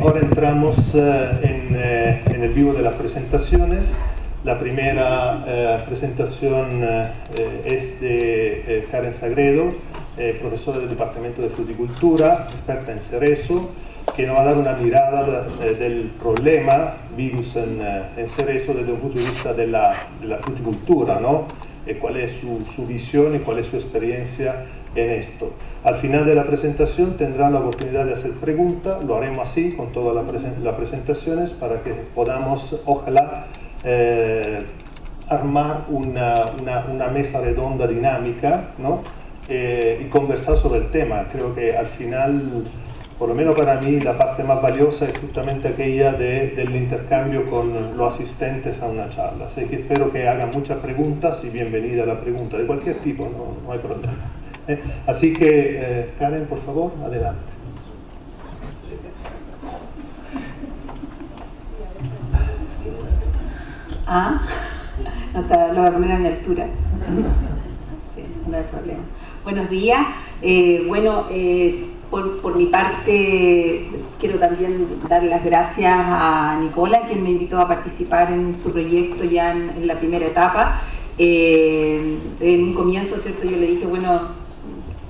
Ahora entramos en el vivo de las presentaciones. La primera presentación es de Karen Sagredo, profesora del Departamento de Fruticultura, experta en cerezo, que nos va a dar una mirada del problema virus en cerezo desde un punto de vista de la fruticultura, ¿no? Cuál es su visión y cuál es su experiencia en esto. Al final de la presentación tendrán la oportunidad de hacer preguntas, lo haremos así con todas las presentaciones para que podamos, ojalá, armar una mesa redonda dinámica, ¿no? Y conversar sobre el tema. Creo que al final, por lo menos para mí, la parte más valiosa es justamente aquella del intercambio con los asistentes a una charla. Así que espero que hagan muchas preguntas y bienvenida a la pregunta de cualquier tipo, no hay problema. Así que, Karen, por favor, adelante. Lo voy a poner a mi altura. Sí, no hay problema. Buenos días. Por mi parte, quiero también dar las gracias a Nicola, quien me invitó a participar en su proyecto ya en la primera etapa. En un comienzo, ¿cierto? Yo le dije, bueno,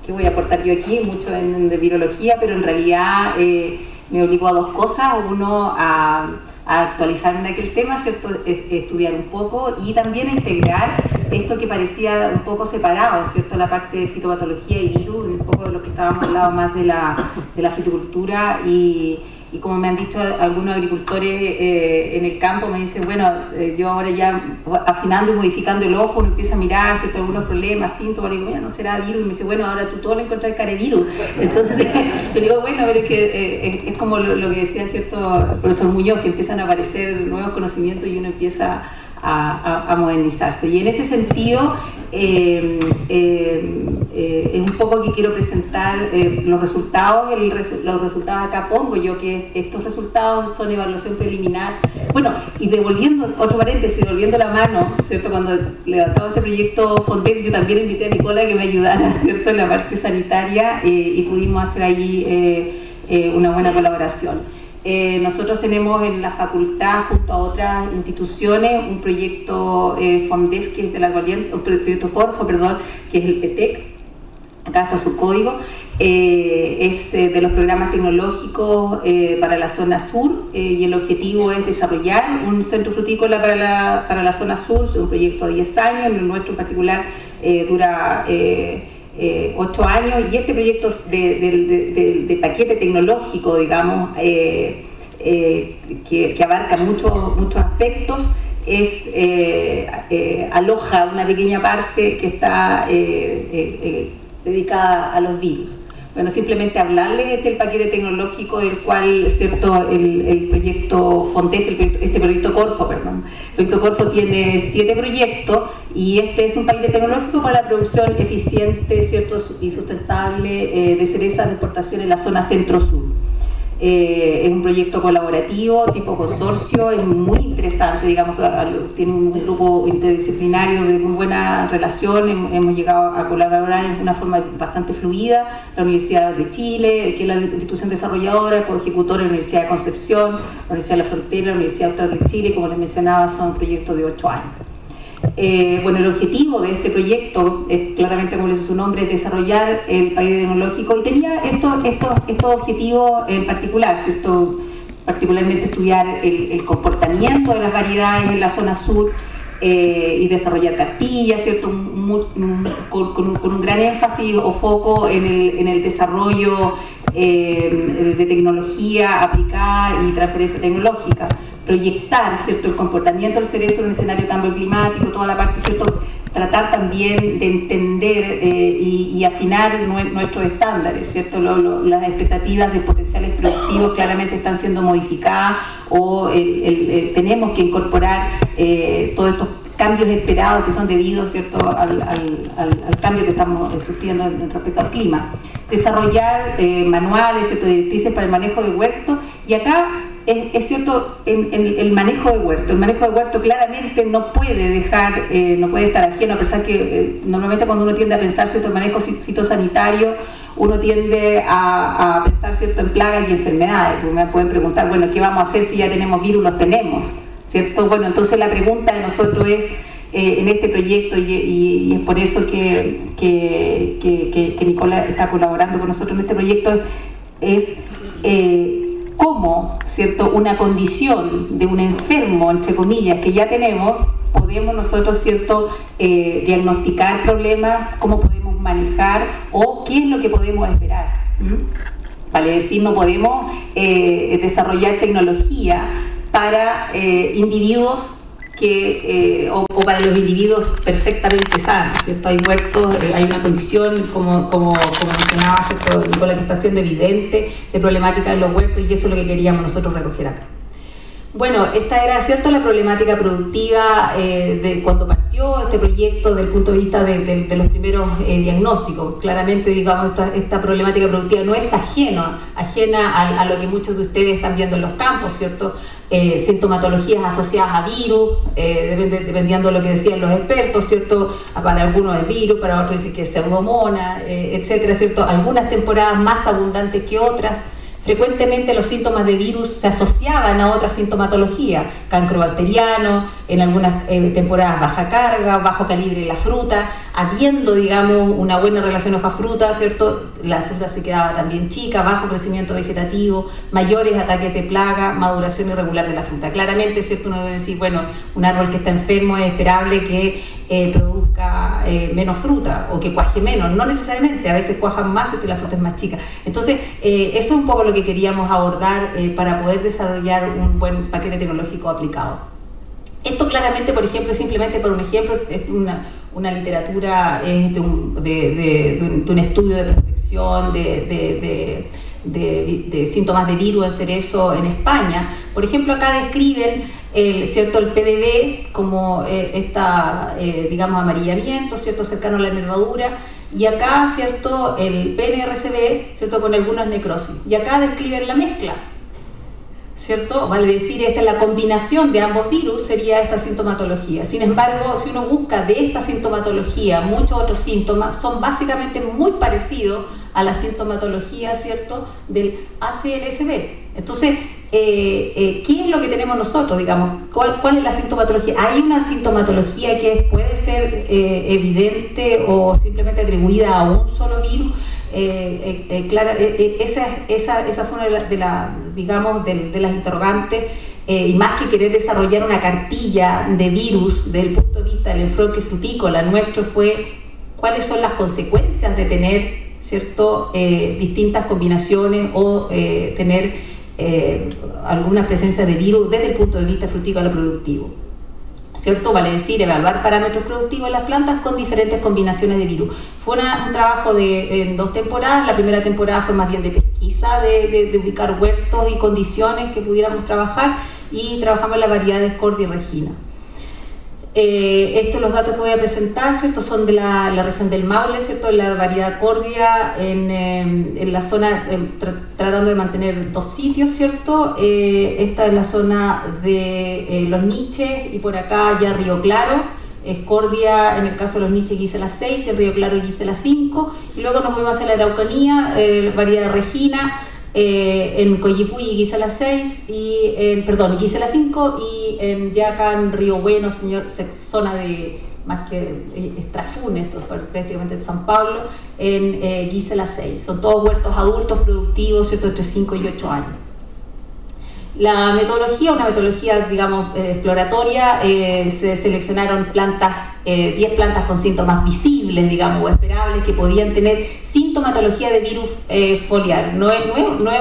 ¿qué voy a aportar yo aquí? Mucho de virología, pero en realidad me obligó a dos cosas. Uno, a actualizarme en aquel tema, ¿cierto? Estudiar un poco y también a integrar esto que parecía un poco separado, ¿cierto? La parte de fitopatología y virus, un poco de lo que estábamos hablando más de la fruticultura y como me han dicho algunos agricultores en el campo, me dicen, bueno, yo ahora ya afinando y modificando el ojo, uno empieza a mirar, ¿cierto? Algunos problemas, síntomas, le digo, mira, no será virus, y me dice, bueno, ahora tú todo lo encontrás carevirus. Entonces, le digo, bueno, pero es que es como lo que decía, ¿cierto? El profesor Muñoz, que empiezan a aparecer nuevos conocimientos y uno empieza a modernizarse. Y en ese sentido, es un poco que quiero presentar los resultados. Los resultados acá pongo yo que estos resultados son evaluación preliminar. Bueno, y devolviendo, otro paréntesis, devolviendo la mano, ¿cierto? Cuando levantaba este proyecto Fondef, yo también invité a Nicola que me ayudara, ¿cierto? En la parte sanitaria y pudimos hacer allí una buena colaboración. Nosotros tenemos en la facultad, junto a otras instituciones, un proyecto Fondef, que es de la Corriente, un proyecto Corfo, perdón, que es el PETEC, acá está su código, es de los programas tecnológicos para la zona sur y el objetivo es desarrollar un centro frutícola para la zona sur, es un proyecto de 10 años, el nuestro en particular dura 8 años y este proyecto de paquete tecnológico, digamos, que abarca muchos aspectos, aloja una pequeña parte que está dedicada a los virus. Bueno, simplemente hablarles del paquete tecnológico del cual, ¿cierto? El proyecto Fondef, este proyecto Corfo, perdón. El proyecto Corfo tiene 7 proyectos y este es un paquete tecnológico para la producción eficiente, ¿cierto? Y sustentable de cerezas de exportación en la zona centro-sur. Es un proyecto colaborativo, tipo consorcio, es muy interesante, digamos, tiene un grupo interdisciplinario de muy buena relación, hemos llegado a colaborar de una forma bastante fluida, la Universidad de Chile, que es la institución desarrolladora, el coejecutor, la Universidad de Concepción, la Universidad de la Frontera, la Universidad Austral de Chile, como les mencionaba, son proyectos de 8 años. Bueno, el objetivo de este proyecto, claramente como le dice su nombre, es desarrollar el paquete tecnológico y tenía estos objetivos en particular, ¿cierto? Particularmente estudiar el comportamiento de las variedades en la zona sur y desarrollar cartillas, ¿cierto? Con un gran énfasis o foco en el desarrollo de tecnología aplicada y transferencia tecnológica. Proyectar, ¿cierto? El comportamiento del cerezo en el escenario de cambio climático, toda la parte, ¿cierto? Tratar también de entender y afinar nuestros estándares, ¿cierto? Las expectativas de potenciales productivos claramente están siendo modificadas o tenemos que incorporar todos estos cambios esperados que son debidos, ¿cierto? al cambio que estamos sufriendo respecto al clima. Desarrollar manuales, ¿cierto? Directrices para el manejo de huertos y acá es cierto, en el manejo de huerto. El manejo de huerto claramente no puede estar ajeno, a pesar que normalmente cuando uno tiende a pensar cierto manejo fitosanitario, uno tiende a pensar, ¿cierto?, en plagas y enfermedades. Pues me pueden preguntar, bueno, ¿qué vamos a hacer si ya tenemos virus? Los tenemos, ¿cierto? Bueno, entonces la pregunta de nosotros es, en este proyecto, y es por eso que Nicola está colaborando con nosotros en este proyecto, es cómo, ¿cierto?, una condición de un enfermo, entre comillas, que ya tenemos, podemos nosotros, ¿cierto?, diagnosticar problemas, cómo podemos manejar o qué es lo que podemos esperar. Vale decir, no podemos desarrollar tecnología para individuos o para los individuos perfectamente sanos, ¿cierto? Hay huertos, hay una condición, como mencionaba, ¿cierto?, Nicola, que está siendo evidente, de problemática en los huertos, y eso es lo que queríamos nosotros recoger acá. Bueno, esta era, ¿cierto?, la problemática productiva de cuando partió este proyecto desde el punto de vista de los primeros diagnósticos. Claramente, digamos, esta problemática productiva no es ajena a lo que muchos de ustedes están viendo en los campos, ¿cierto? Sintomatologías asociadas a virus, dependiendo de lo que decían los expertos, ¿cierto? Para algunos es virus, para otros dicen que es pseudomonas, etcétera, ¿cierto? Algunas temporadas más abundantes que otras. Frecuentemente los síntomas de virus se asociaban a otras sintomatologías, cancro bacteriano, en algunas temporadas baja carga, bajo calibre en la fruta, habiendo, digamos, una buena relación hoja-fruta, ¿cierto? La fruta se quedaba también chica, bajo crecimiento vegetativo, mayores ataques de plaga, maduración irregular de la fruta. Claramente, ¿cierto?, uno debe decir, bueno, un árbol que está enfermo es esperable que produzca menos fruta o que cuaje menos, no necesariamente, a veces cuajan más y la fruta es más chica. Entonces, eso es un poco lo que queríamos abordar para poder desarrollar un buen paquete tecnológico aplicado. Esto claramente, por ejemplo, simplemente por un ejemplo, es una literatura de un estudio de prospección de síntomas de virus en cerezo en España. Por ejemplo, acá describen ¿cierto?, el PDB como digamos, amarillamiento, ¿cierto?, cercano a la nervadura, y acá, ¿cierto?, el PNRCB, ¿cierto?, con algunas necrosis, y acá describen la mezcla, ¿cierto? Vale decir, esta es la combinación de ambos virus, sería esta sintomatología. Sin embargo, si uno busca de esta sintomatología muchos otros síntomas, son básicamente muy parecidos a la sintomatología, ¿cierto?, del ACLSB. Entonces, ¿qué es lo que tenemos nosotros, digamos? ¿Cuál es la sintomatología? ¿Hay una sintomatología que puede ser evidente o simplemente atribuida a un solo virus? Esa fue una de las interrogantes, y más que querer desarrollar una cartilla de virus desde el punto de vista del enfoque frutícola, nuestro fue cuáles son las consecuencias de tener, ¿cierto?, distintas combinaciones o tener alguna presencia de virus desde el punto de vista frutícola productivo, ¿cierto? Vale decir, evaluar parámetros productivos en las plantas con diferentes combinaciones de virus. Fue un trabajo en 2 temporadas. La primera temporada fue más bien de pesquisa, de ubicar huertos y condiciones que pudiéramos trabajar, y trabajamos en la variedad de Cordia y Regina. Estos los datos que voy a presentar, ¿cierto?, son de la región del Maule, ¿cierto?, la variedad Cordia en la zona, tratando de mantener 2 sitios, ¿cierto? Esta es la zona de los niches, y por acá ya Río Claro, es Cordia en el caso de los niches Gisela 6, el Río Claro Gisela 5, y luego nos movemos hacia la Araucanía, variedad Regina, en Coyipulli Gisela 6 Gisela 5, y ya acá en Río Bueno, zona de más que Estrafún, esto es prácticamente de San Pablo, en Gisela 6. Son todos huertos adultos productivos, ¿cierto?, entre 5 y 8 años. La metodología, una metodología, digamos, exploratoria, se seleccionaron 10 plantas con síntomas visibles, digamos, o esperables, que podían tener sintomatología de virus foliar. No es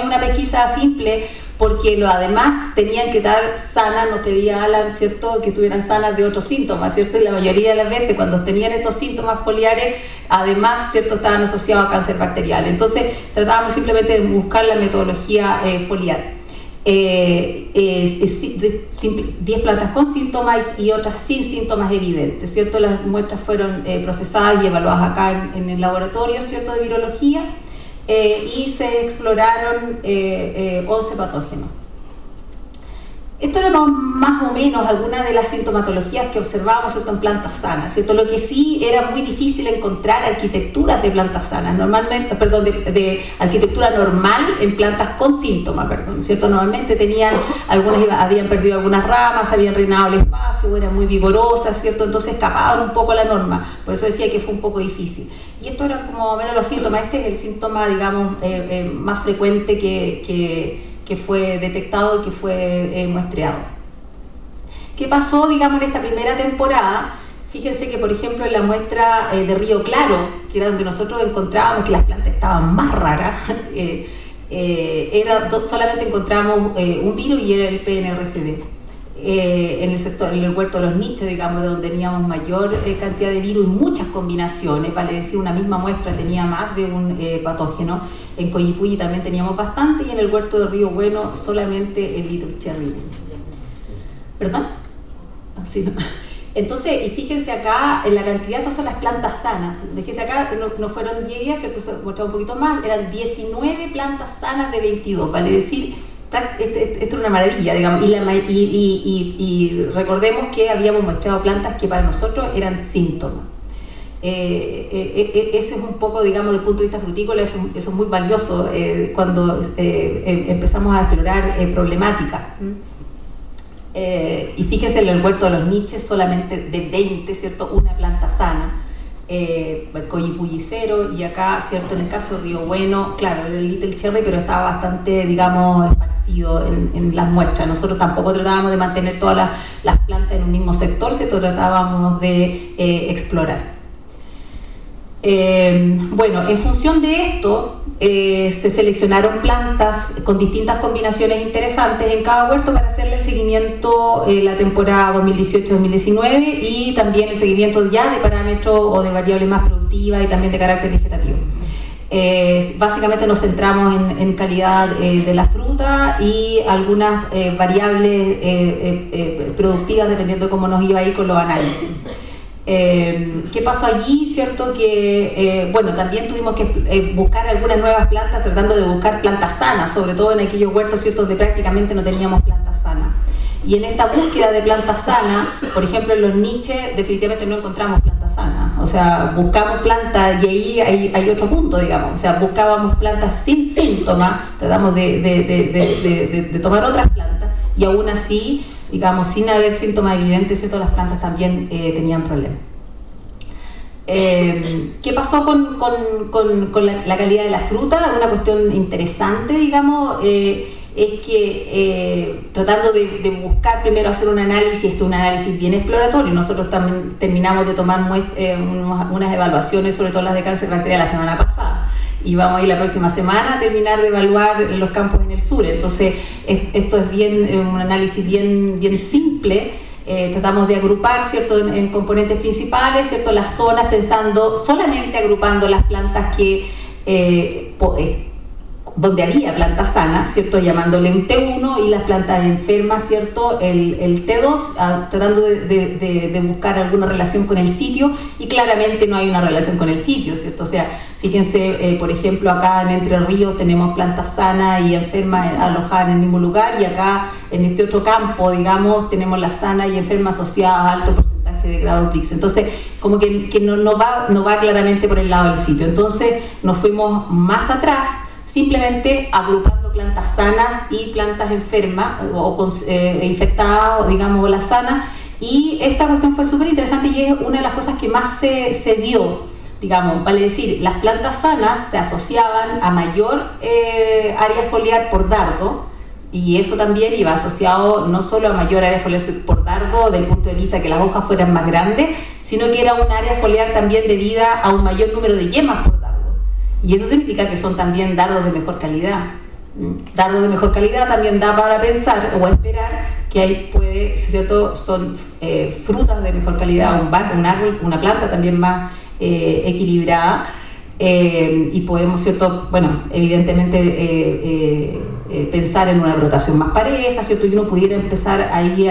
una pesquisa simple, porque además tenían que estar sanas, nos pedía Alan, ¿cierto?, que estuvieran sanas de otros síntomas, ¿cierto? Y la mayoría de las veces, cuando tenían estos síntomas foliares, además, ¿cierto?, estaban asociados a cáncer bacterial. Entonces, tratábamos simplemente de buscar la metodología foliar. 10 plantas con síntomas y otras sin síntomas evidentes, ¿cierto? Las muestras fueron procesadas y evaluadas acá en el laboratorio, ¿cierto?, de virología, y se exploraron 11 patógenos. Esto era más o menos algunas de las sintomatologías que observábamos, ¿cierto?, en plantas sanas, ¿cierto? Lo que sí era muy difícil encontrar arquitecturas de plantas sanas, normalmente, perdón, de arquitectura normal en plantas con síntomas, perdón, ¿cierto? Normalmente tenían, algunas habían perdido algunas ramas, habían reinado el espacio, eran muy vigorosas, ¿cierto? Entonces escapaban un poco a la norma, por eso decía que fue un poco difícil. Y esto eran como menos los síntomas. Este es el síntoma, digamos, más frecuente que fue detectado y que fue muestreado. ¿Qué pasó, digamos, en esta primera temporada? Fíjense que, por ejemplo, en la muestra de Río Claro, que era donde nosotros encontrábamos que las plantas estaban más raras, solamente encontramos un virus y era el PNRCD. En el sector, en el huerto de los nichos, digamos, donde teníamos mayor cantidad de virus y muchas combinaciones, vale decir, una misma muestra tenía más de un patógeno. En Coyipulli también teníamos bastante, y en el huerto de Río Bueno solamente el Little Cherry. ¿Perdón? Así no. Entonces, y fíjense acá en la cantidad, estas son las plantas sanas. Fíjense acá, no fueron 10, ¿cierto? Se mostraba un poquito más, eran 19 plantas sanas de 22, vale decir, esto es una maravilla, digamos, y recordemos que habíamos mostrado plantas que para nosotros eran síntomas. Ese es un poco, digamos, desde el punto de vista frutícola, eso es muy valioso cuando empezamos a explorar problemáticas. Y fíjense en el huerto de los niches, solamente de 20, ¿cierto?, una planta sana. Coyipulli 0, y acá, ¿cierto?, en el caso de Río Bueno, claro, el Little Cherry, pero estaba bastante, digamos, esparcido en las muestras. Nosotros tampoco tratábamos de mantener todas las plantas en un mismo sector, ¿cierto?, tratábamos de explorar. Bueno, en función de esto, se seleccionaron plantas con distintas combinaciones interesantes en cada huerto para hacerle el seguimiento la temporada 2018-2019 y también el seguimiento ya de parámetros o de variables más productivas y también de carácter vegetativo. Básicamente nos centramos en calidad de la fruta y algunas variables productivas dependiendo de cómo nos iba a ir con los análisis. ¿Qué pasó allí? ¿Cierto? Que, bueno, también tuvimos que buscar algunas nuevas plantas, tratando de buscar plantas sanas, sobre todo en aquellos huertos, ¿cierto?, donde prácticamente no teníamos plantas sanas. Y en esta búsqueda de plantas sanas, por ejemplo, en los niches, definitivamente no encontramos plantas sanas. O sea, buscamos plantas, y ahí hay otro punto, digamos. O sea, buscábamos plantas sin síntomas, tratamos de tomar otras plantas, y aún así, digamos, sin haber síntomas evidentes, ¿cierto?, las plantas también tenían problemas. ¿Qué pasó con la calidad de la fruta? Una cuestión interesante, digamos, es que tratando de buscar primero hacer un análisis bien exploratorio. Nosotros también terminamos de tomar unas evaluaciones, sobre todo las de cáncer bacterial, la semana pasada. Y vamos a ir la próxima semana a terminar de evaluar los campos en el sur. Entonces, esto es un análisis bien simple. Tratamos de agrupar, ¿cierto?, en componentes principales, ¿cierto?, las zonas, pensando solamente agrupando las plantas que donde había plantas sanas, ¿cierto?, llamándole un T1, y las plantas enfermas, ¿cierto?, el T2, tratando de buscar alguna relación con el sitio, y claramente no hay una relación con el sitio, ¿cierto? O sea, fíjense, por ejemplo, acá en Entre Ríos tenemos plantas sanas y enfermas alojadas en el mismo lugar, y acá en este otro campo, digamos, tenemos las sanas y enfermas asociadas a alto porcentaje de grado PRIX. Entonces, como que no va claramente por el lado del sitio. Entonces, nos fuimos más atrás, simplemente agrupando plantas sanas y plantas enfermas o infectadas, digamos, las sanas, y esta cuestión fue súper interesante y es una de las cosas que más se dio, digamos, vale decir, las plantas sanas se asociaban a mayor área foliar por dardo, y eso también iba asociado no solo a mayor área foliar por dardo desde el punto de vista que las hojas fueran más grandes, sino que era un área foliar también debida a un mayor número de yemas por dardo. Y eso significa que son también dardos de mejor calidad. Dardos de mejor calidad también da para pensar o esperar que ahí ¿cierto?, son frutas de mejor calidad, un árbol, una planta también más equilibrada, y podemos, ¿cierto?, bueno, evidentemente pensar en una brotación más pareja, ¿cierto?, y uno pudiera empezar ahí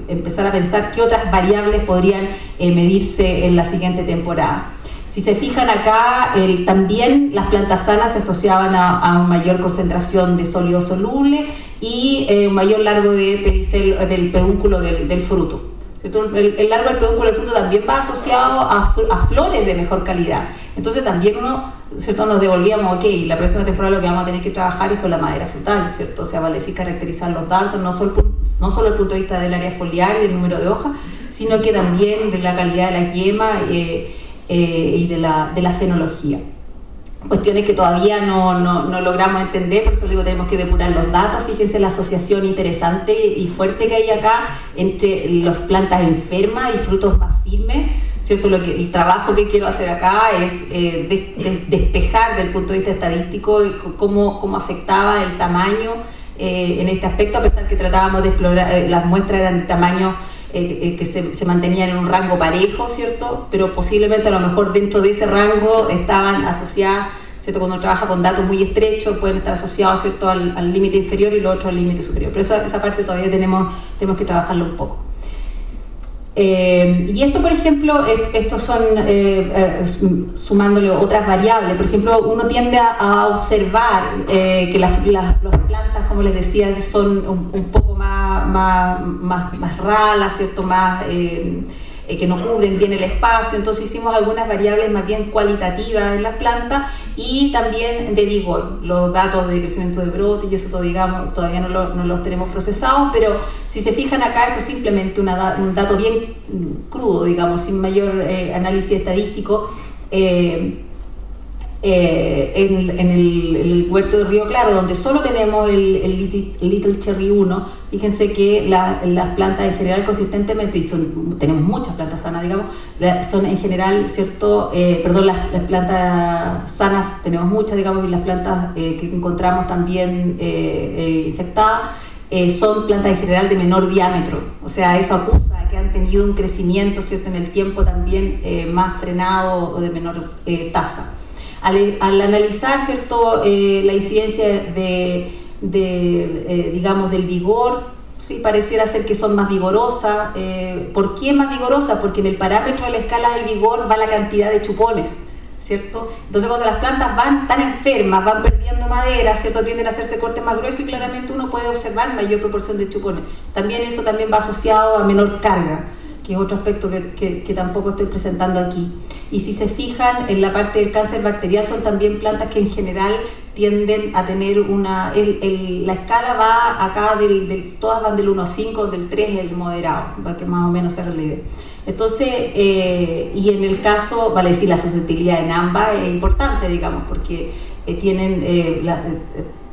empezar a pensar qué otras variables podrían medirse en la siguiente temporada. Si se fijan acá, también las plantas sanas se asociaban a una mayor concentración de sólido soluble, y un mayor largo de pedicelo, del pedúnculo del fruto. El largo del pedúnculo del fruto también va asociado a flores de mejor calidad. Entonces también uno, ¿cierto?, nos devolvíamos, ok, la próxima temporada lo que vamos a tener que trabajar es con la madera frutal, ¿cierto? O sea, vale decir caracterizar los datos, no solo desde el punto de vista del área foliar y del número de hojas, sino que también de la calidad de la yema y de la fenología. Cuestiones que todavía no logramos entender, por eso digo, tenemos que depurar los datos. Fíjense la asociación interesante y fuerte que hay acá entre las plantas enfermas y frutos más firmes, ¿cierto? El trabajo que quiero hacer acá es despejar del punto de vista estadístico cómo afectaba el tamaño en este aspecto, a pesar que tratábamos de explorar, las muestras eran de tamaño que se mantenían en un rango parejo, ¿cierto? Pero posiblemente a lo mejor dentro de ese rango estaban asociadas, ¿cierto? Cuando uno trabaja con datos muy estrechos pueden estar asociados, ¿cierto?, al límite inferior y lo otro al límite superior. Pero esa parte todavía tenemos que trabajarlo un poco. Y esto, por ejemplo, estos son sumándole otras variables. Por ejemplo, uno tiende a observar que las plantas, como les decía, son un poco más ralas, ¿cierto?, más que no cubren bien el espacio. Entonces hicimos algunas variables más bien cualitativas en las plantas y también de vigor, los datos de crecimiento de brote, y eso digamos, todavía no los tenemos procesados, pero si se fijan acá, esto es simplemente un dato bien crudo, digamos, sin mayor análisis estadístico. En el huerto de Río Claro, donde solo tenemos el Little Cherry 1, fíjense que las plantas en general consistentemente, y tenemos muchas plantas sanas, digamos, son en general, ¿cierto? Las plantas sanas tenemos muchas, digamos, y las plantas que encontramos también infectadas son plantas en general de menor diámetro. O sea, eso acusa que han tenido un crecimiento, ¿cierto?, en el tiempo también más frenado o de menor tasa. Al analizar, ¿cierto?, la incidencia digamos, del vigor, sí, pareciera ser que son más vigorosas. ¿Por qué más vigorosas? Porque en el parámetro de la escala del vigor va la cantidad de chupones, ¿cierto? Entonces cuando las plantas van tan enfermas, van perdiendo madera, ¿cierto?, tienden a hacerse cortes más gruesos y claramente uno puede observar mayor proporción de chupones. También eso también va asociado a menor carga, que es otro aspecto que tampoco estoy presentando aquí. Y si se fijan, en la parte del cáncer bacterial son también plantas que en general tienden a tener la escala va acá, todas van del 1 a 5, del 3 es el moderado, para que más o menos se haga la idea. Entonces, y en el caso, vale decir, la susceptibilidad en ambas es importante, digamos, porque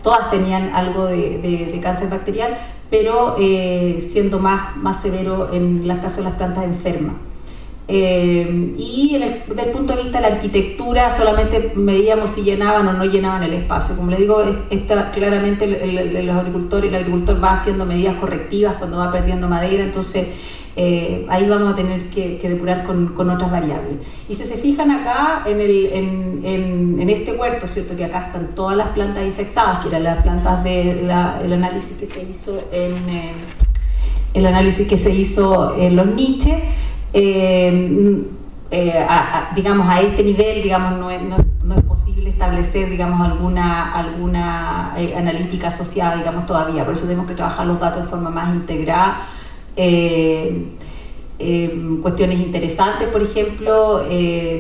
todas tenían algo de cáncer bacterial, pero siendo más severo en el caso de las plantas enfermas. Y desde el punto de vista de la arquitectura solamente medíamos si llenaban o no llenaban el espacio. Como les digo, claramente el agricultor va haciendo medidas correctivas cuando va perdiendo madera, entonces ahí vamos a tener que depurar con otras variables. Y si se fijan acá en este huerto, ¿cierto?, que acá están todas las plantas infectadas, que eran las plantas del análisis que se hizo en los niches. Digamos, a este nivel, digamos, no es posible establecer, digamos, alguna analítica asociada, digamos, todavía. Por eso tenemos que trabajar los datos de forma más integrada. Cuestiones interesantes, por ejemplo,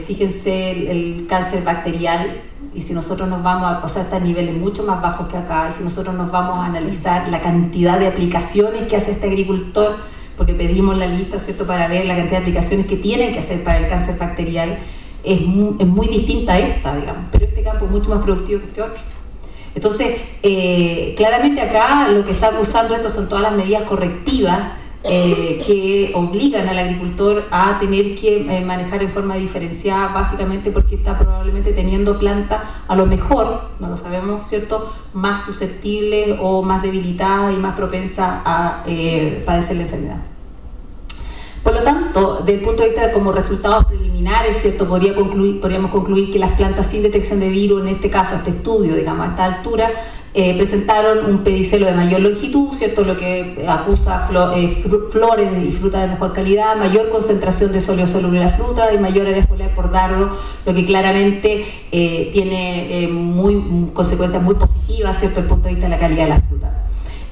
fíjense el cáncer bacterial, y si nosotros nos vamos a niveles mucho más bajos que acá, y si nosotros nos vamos a analizar la cantidad de aplicaciones que hace este agricultor, porque pedimos la lista, ¿cierto?, para ver la cantidad de aplicaciones que tienen que hacer para el cáncer bacterial, es muy distinta a esta, digamos, pero este campo es mucho más productivo que este otro. Entonces, claramente acá lo que está acusando esto son todas las medidas correctivas que obligan al agricultor a tener que manejar en forma diferenciada, básicamente porque está probablemente teniendo plantas, a lo mejor, no lo sabemos, ¿cierto?, más susceptibles o más debilitadas y más propensas a padecer la enfermedad. Por lo tanto, desde el punto de vista como resultados preliminares, ¿cierto?, podríamos concluir que las plantas sin detección de virus, en este caso, este estudio, digamos, a esta altura, presentaron un pedicelo de mayor longitud, ¿cierto?, lo que acusa flores y frutas de mejor calidad, mayor concentración de sólido soluble en la fruta y mayor área foliar por dardo, lo que claramente tiene consecuencias muy positivas, ¿cierto?, desde el punto de vista de la calidad de la fruta.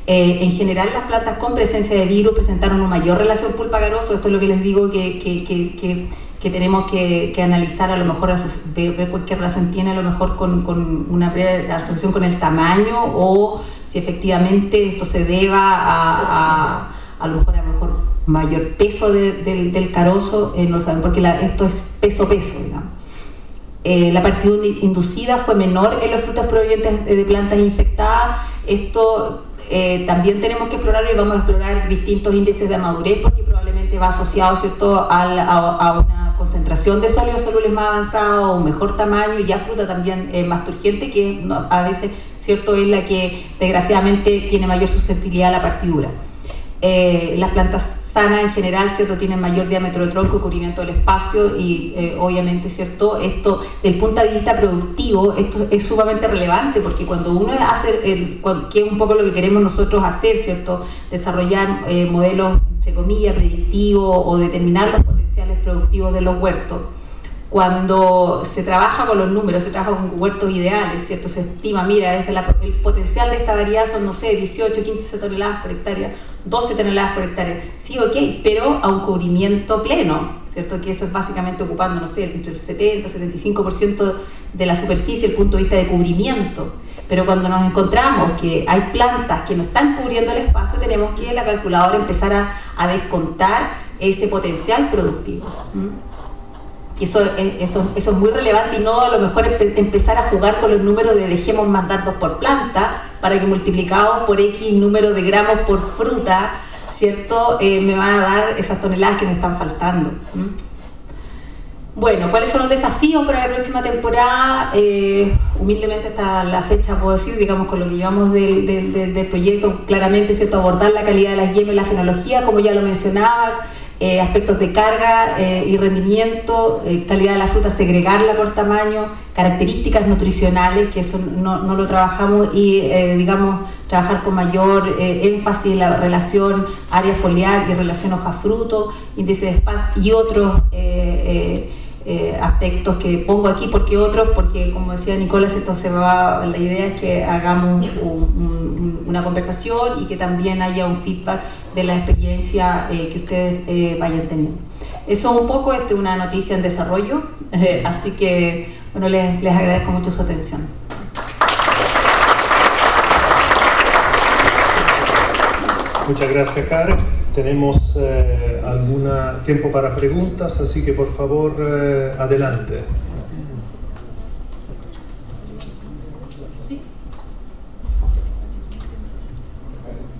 En general, las plantas con presencia de virus presentaron una mayor relación pulpa-carozo. Esto es lo que les digo que tenemos que analizar, a lo mejor ver qué relación tiene a lo mejor con una breve asociación con el tamaño, o si efectivamente esto se deba a lo mejor mayor peso del carozo, no lo saben, porque esto es peso-peso, digamos. La partidura inducida fue menor en los frutos provenientes de plantas infectadas. Esto también tenemos que explorar, y vamos a explorar distintos índices de madurez, porque probablemente va asociado, ¿cierto?, a una concentración de sólidos solubles más avanzada, o un mejor tamaño, y ya fruta también más turgente, que a veces, ¿cierto?, es la que desgraciadamente tiene mayor susceptibilidad a la partidura. Las plantas sanas en general, ¿cierto?, tienen mayor diámetro de tronco y cubrimiento del espacio, y obviamente, ¿cierto?, esto del punto de vista productivo, esto es sumamente relevante, porque cuando uno hace, que es un poco lo que queremos nosotros hacer, ¿cierto?, desarrollar modelos, entre comillas, predictivos, o determinar los potenciales productivos de los huertos. Cuando se trabaja con los números, se trabaja con huertos ideales, ¿cierto? Se estima, mira, el potencial de esta variedad son, no sé, 18, 15 toneladas por hectárea, 12 toneladas por hectárea. Sí, ok, pero a un cubrimiento pleno, ¿cierto? Que eso es básicamente ocupando, no sé, entre el 70 y 75% de la superficie desde el punto de vista de cubrimiento. Pero cuando nos encontramos que hay plantas que no están cubriendo el espacio, tenemos que la calculadora empezar a descontar ese potencial productivo. Eso es muy relevante, y no a lo mejor empezar a jugar con los números de dejemos más dardos por planta para que multiplicados por X número de gramos por fruta, ¿cierto?, me van a dar esas toneladas que me están faltando. Bueno, ¿cuáles son los desafíos para la próxima temporada? Humildemente hasta la fecha puedo decir, digamos, con lo que llevamos del proyecto, claramente, ¿cierto?, abordar la calidad de las yemas y la fenología, como ya lo mencionaba, aspectos de carga y rendimiento, calidad de la fruta, segregarla por tamaño, características nutricionales, que eso no lo trabajamos, y digamos, trabajar con mayor énfasis en la relación área foliar y relación hoja-fruto, índice de SPAT y otros aspectos que pongo aquí, porque como decía Nicolás, entonces la idea es que hagamos una conversación y que también haya un feedback de la experiencia que ustedes vayan teniendo. Eso un poco, es una noticia en desarrollo, así que bueno, les agradezco mucho su atención. Muchas gracias, Karen. Tenemos algún tiempo para preguntas, así que por favor, adelante. Sí.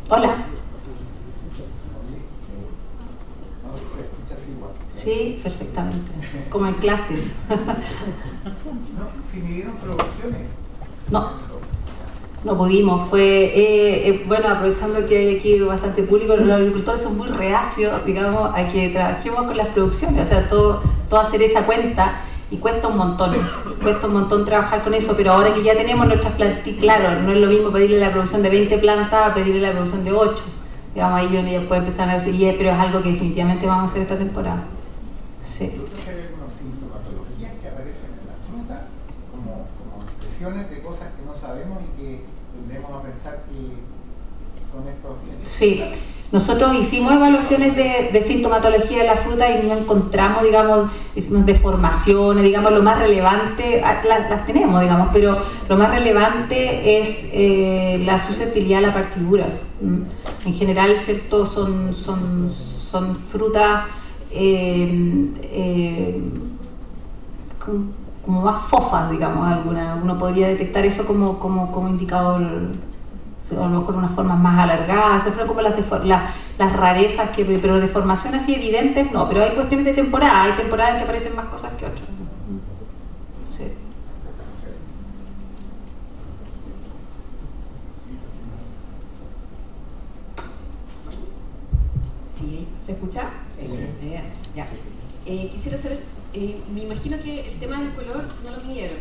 Hola. Sí, perfectamente. Como en clase. ¿Si midieron producciones? No pudimos. Bueno, aprovechando que hay aquí bastante público, los agricultores son muy reacios, digamos, a que trabajemos con las producciones. O sea, todo hacer esa cuenta, y cuesta un montón trabajar con eso, pero ahora que ya tenemos nuestras plantas, claro, no es lo mismo pedirle la producción de 20 plantas a pedirle la producción de 8. Digamos, ahí uno ya puede empezar a decir, pero es algo que definitivamente vamos a hacer esta temporada. Sí. ¿Hay algunas sintomatologías que aparecen en la fruta como expresiones de cosas que no sabemos y que tendremos a pensar que son estos bienes? Sí, nosotros hicimos evaluaciones de sintomatología de la fruta y no encontramos, digamos, deformaciones, digamos, lo más relevante, las tenemos, digamos, pero lo más relevante es la susceptibilidad a la partidura. En general, ¿cierto?, son frutas como más fofas, digamos, alguna. Uno podría detectar eso como indicador, a lo mejor unas formas más alargadas, eso fue como las rarezas, pero deformaciones así evidentes no, pero hay cuestiones de temporada, hay temporadas en que aparecen más cosas que otras. Sí. ¿Sí? ¿Se escucha? Sí. Ya. Quisiera saber, me imagino que el tema del color no lo midieron.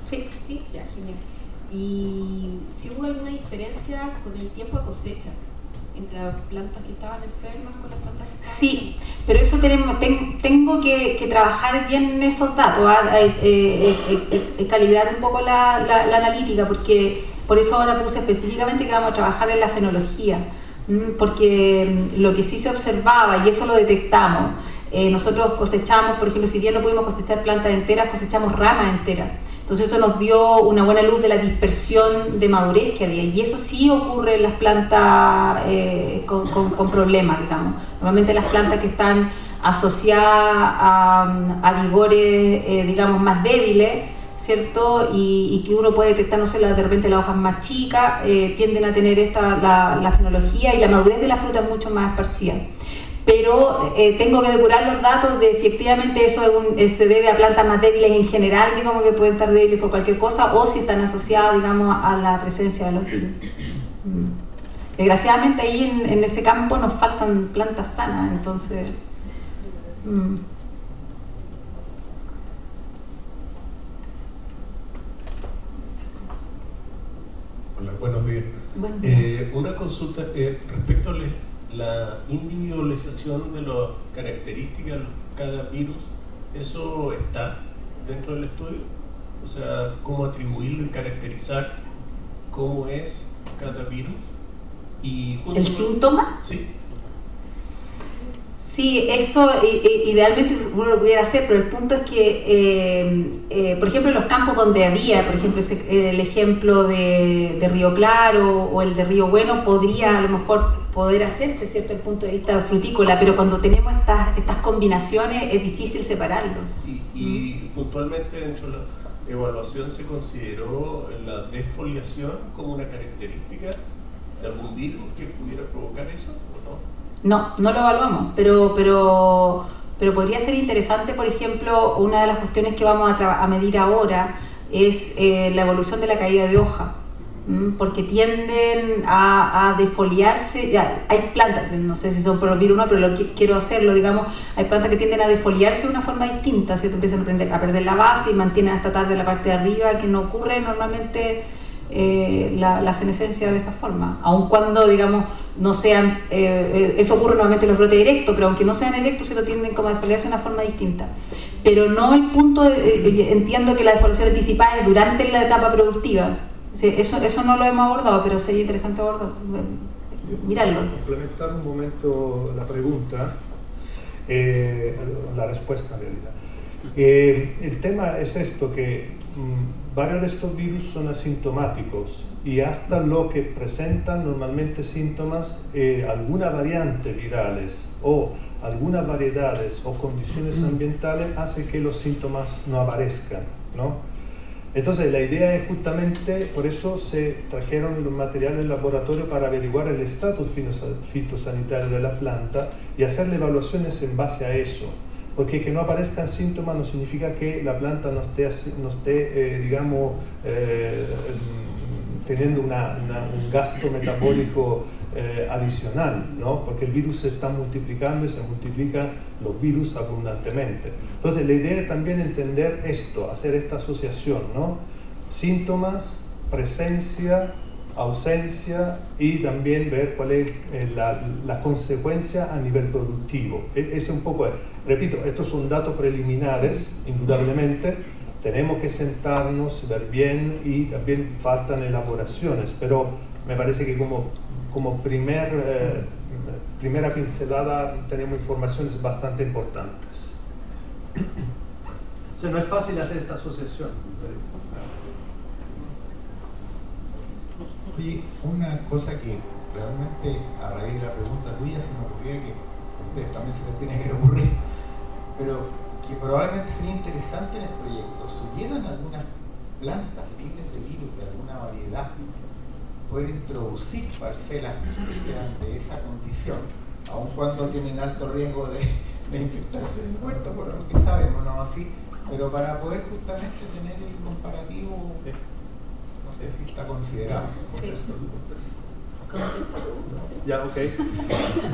Sí. Sí, ya, genial. Y si hubo alguna diferencia con el tiempo de cosecha entre las plantas que estaban enfermas con las plantas que estaban... Sí, pero eso tengo que trabajar bien en esos datos, calibrar un poco la analítica, porque Por eso ahora puse específicamente que vamos a trabajar en la fenología, porque lo que sí se observaba, y eso lo detectamos, nosotros cosechamos, por ejemplo, si bien no pudimos cosechar plantas enteras, cosechamos ramas enteras. Entonces eso nos dio una buena luz de la dispersión de madurez que había, y eso sí ocurre en las plantas con problemas, digamos. Normalmente las plantas que están asociadas a vigores, digamos, más débiles, ¿cierto? Y que uno puede detectar, no sé, de repente las hojas más chicas, tienden a tener la fenología, y la madurez de la fruta es mucho más esparcida. Pero tengo que depurar los datos de efectivamente eso se debe a plantas más débiles en general, digamos, que pueden estar débiles por cualquier cosa, o si están asociadas, digamos, a la presencia de los virus. Desgraciadamente ahí en ese campo nos faltan plantas sanas, entonces... Hola, buenos días. Buenos días. Una consulta respecto a la individualización de las características de cada virus. ¿Eso está dentro del estudio? O sea, ¿cómo atribuirlo y caracterizar cómo es cada virus? Y ¿El síntoma? Sí. Sí, eso idealmente uno lo pudiera hacer, pero el punto es que, por ejemplo, en los campos donde había, por ejemplo, el ejemplo de Río Claro o el de Río Bueno, podría a lo mejor poder hacerse, ¿cierto?, desde el punto de vista frutícola, pero cuando tenemos estas combinaciones es difícil separarlo. Y puntualmente dentro de la evaluación se consideró la desfoliación como una característica de algún virus que pudiera provocar eso, ¿o no? No, no lo evaluamos, pero podría ser interesante, por ejemplo, una de las cuestiones que vamos a medir ahora es la evolución de la caída de hoja, porque tienden a defoliarse. Hay plantas, no sé si son por los virus o no, pero quiero hacerlo, digamos, hay plantas que tienden a defoliarse de una forma distinta, ¿cierto? Empiezan a perder la base y mantienen hasta tarde la parte de arriba, que no ocurre normalmente la senescencia de esa forma, aun cuando, digamos, no sean, eso ocurre normalmente en los brotes directos, pero aunque no sean directos, se lo tienden como a defoliarse de una forma distinta. Pero no el punto, entiendo que la defoliación anticipada es durante la etapa productiva. Sí, eso no lo hemos abordado, pero sería interesante mirarlo. Complementar un momento la pregunta, la respuesta en realidad. El tema es esto, que varios de estos virus son asintomáticos y hasta lo que presentan normalmente síntomas, alguna variante virales o algunas variedades o condiciones ambientales hace que los síntomas no aparezcan, ¿no? Entonces la idea es justamente, por eso se trajeron los materiales del laboratorio para averiguar el estatus fitosanitario de la planta y hacerle evaluaciones en base a eso. Porque que no aparezcan síntomas no significa que la planta no esté digamos, teniendo un gasto metabólico adicional, ¿no? Porque el virus se está multiplicando y se multiplican los virus abundantemente. Entonces la idea es también entender esto, hacer esta asociación, ¿no? Síntomas, presencia, ausencia, y también ver cuál es la consecuencia a nivel productivo. Es un poco, repito, estos son datos preliminares, indudablemente, tenemos que sentarnos, ver bien, y también faltan elaboraciones, pero me parece que como primera pincelada tenemos informaciones bastante importantes. O sea, no es fácil hacer esta asociación. Oye, una cosa que realmente a raíz de la pregunta tuya se me ocurría que a ustedes también se les tiene que ocurrir, pero que probablemente sería interesante en el proyecto, si hubieran algunas plantas libres de virus de alguna variedad, poder introducir parcelas que sean de esa condición, aun cuando tienen alto riesgo de infectarse en el huerto, por lo que sabemos, ¿no? Así, pero para poder justamente tener el comparativo. No sé si está considerado. Sí. Ya, ok.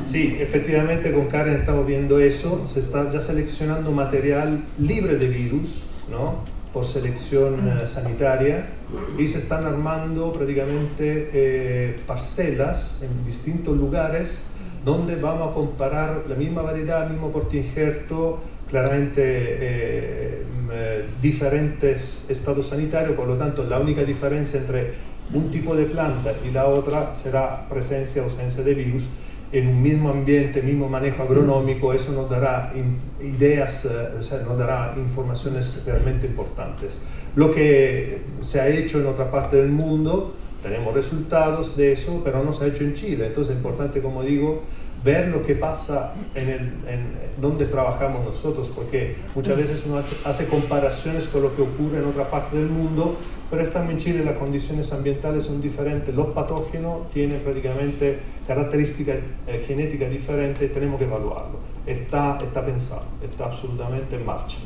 Sí, efectivamente con Karen estamos viendo eso. Se está ya seleccionando material libre de virus, ¿no? Por selección sanitaria, y se están armando prácticamente parcelas en distintos lugares donde vamos a comparar la misma variedad, el mismo portainjerto, claramente diferentes estados sanitarios. Por lo tanto, la única diferencia entre un tipo de planta y la otra será presencia o ausencia de virus en un mismo ambiente, mismo manejo agronómico. Eso nos dará ideas, o sea, nos dará informaciones realmente importantes. Lo que se ha hecho en otra parte del mundo, tenemos resultados de eso, pero no se ha hecho en Chile. Entonces es importante, como digo, ver lo que pasa en donde trabajamos nosotros, porque muchas veces uno hace comparaciones con lo que ocurre en otra parte del mundo, pero estamos en Chile, las condiciones ambientales son diferentes, los patógenos tienen prácticamente características genéticas diferentes y tenemos que evaluarlo. Está pensado, está absolutamente en marcha.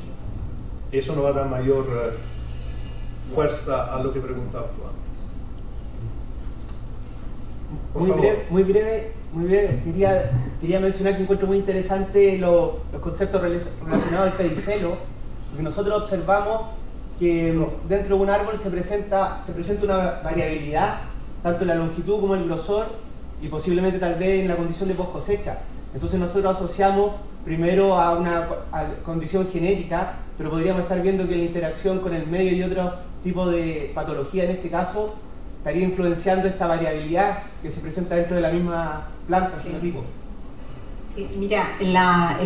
Y eso nos va a dar mayor fuerza a lo que preguntaba tú antes. Muy breve. Quería mencionar que encuentro muy interesante los conceptos relacionados al pedicelo, porque nosotros observamos que dentro de un árbol se presenta una variabilidad, tanto en la longitud como en el grosor, y posiblemente tal vez en la condición de post cosecha. Entonces nosotros asociamos primero a una condición genética, pero podríamos estar viendo que la interacción con el medio y otro tipo de patología, en este caso, estaría influenciando esta variabilidad que se presenta dentro de la misma planta, genotipo. Sí, mira, las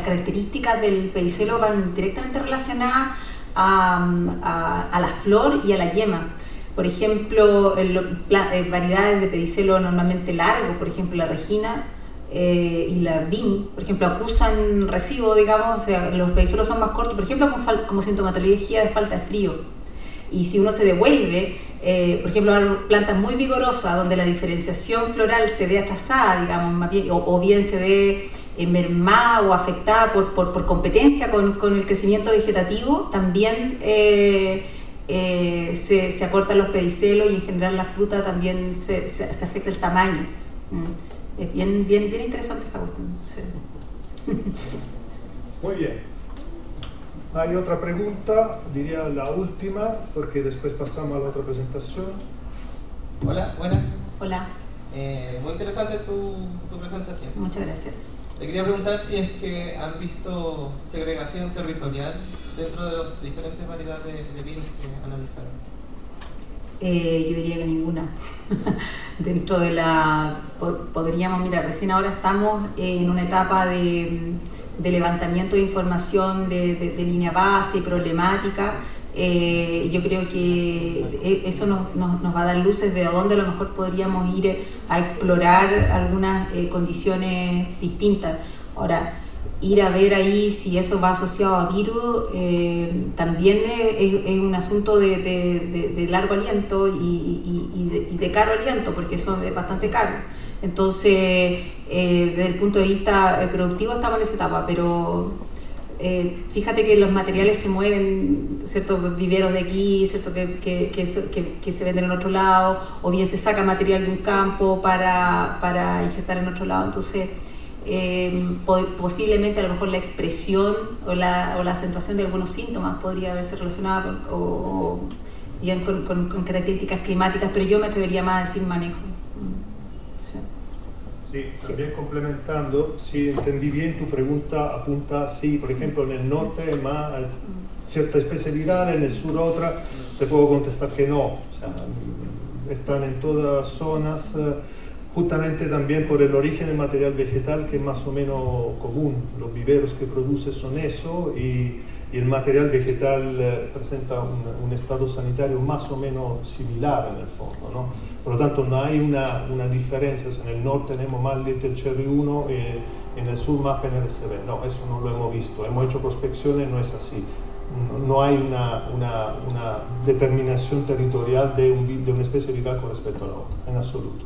características del pedicelo van directamente relacionadas a la flor y a la yema. Por ejemplo, variedades de pedicelo normalmente largos, por ejemplo la regina y la vin, por ejemplo, acusan recibo, digamos, o sea, los pedicelos son más cortos, por ejemplo, como sintomatología de falta de frío. Y si uno se devuelve, por ejemplo, plantas muy vigorosas donde la diferenciación floral se ve atrasada, digamos, más bien, o bien se ve mermada o afectada por competencia con el crecimiento vegetativo, también se acortan los pedicelos y en general la fruta también se afecta el tamaño. Es bien interesante esa cuestión. Sí. Muy bien. Hay otra pregunta, diría la última, porque después pasamos a la otra presentación. Hola, buenas. Hola. Muy interesante tu presentación. Muchas gracias. Te quería preguntar si es que han visto segregación territorial dentro de las diferentes variedades de virus que analizaron. Yo diría que ninguna. Dentro de podríamos mirar, recién ahora estamos en una etapa de levantamiento de información de línea base y problemática. Yo creo que eso nos va a dar luces de a dónde a lo mejor podríamos ir a explorar algunas condiciones distintas. Ahora, ir a ver ahí si eso va asociado a virus también es un asunto de largo aliento y de caro aliento, porque eso es bastante caro. Entonces, desde el punto de vista productivo estamos en esa etapa, pero fíjate que los materiales se mueven, ¿cierto? Viveros de aquí, ¿cierto? Que se venden en otro lado, o bien se saca material de un campo para injertar en otro lado. Entonces, posiblemente a lo mejor la expresión o la acentuación de algunos síntomas podría haberse relacionada bien con características climáticas, pero yo me atrevería más a decir manejo. Sí, también complementando, si entendí bien tu pregunta, apunta, sí, por ejemplo, en el norte hay más cierta especie viral, en el sur otra, te puedo contestar que no, o sea, están en todas zonas, justamente también por el origen del material vegetal que es más o menos común, los viveros que produce son eso y el material vegetal presenta un estado sanitario más o menos similar en el fondo, ¿no? Por lo tanto no hay una diferencia, en el norte tenemos más Little Cherry 1 en el sur más PNRCB, no, eso no lo hemos visto, hemos hecho prospecciones, no es así, no hay una determinación territorial de una especie viral con respecto a la otra, en absoluto.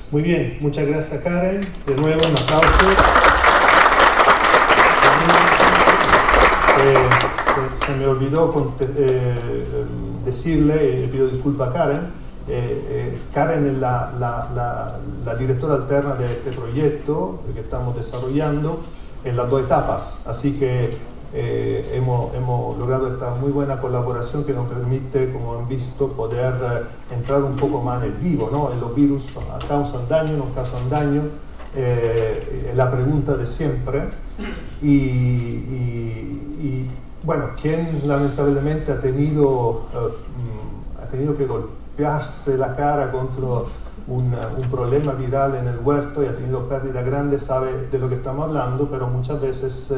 Muy bien, muchas gracias Karen, de nuevo un aplauso. Se me olvidó decirle, y pido disculpas a Karen, Karen es la directora alterna de este proyecto que estamos desarrollando en las dos etapas, así que hemos logrado esta muy buena colaboración que nos permite, como han visto, poder entrar un poco más en el vivo, ¿no? Los virus causan daño, no causan daño, la pregunta de siempre y bueno, quien lamentablemente ha tenido que golpearse la cara contra un problema viral en el huerto y ha tenido pérdida grande, sabe de lo que estamos hablando, pero muchas veces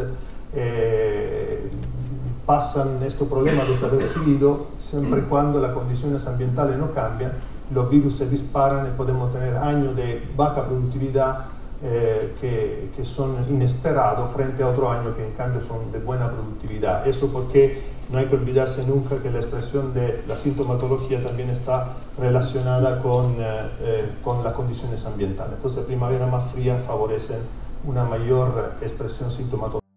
pasan estos problemas desapercibidos siempre y cuando las condiciones ambientales no cambian, los virus se disparan y podemos tener años de baja productividad que son inesperados frente a otros años que en cambio son de buena productividad. Eso porque no hay que olvidarse nunca que la expresión de la sintomatología también está relacionada con las condiciones ambientales. Entonces, primavera más fría favorecen una mayor expresión sintomatológica.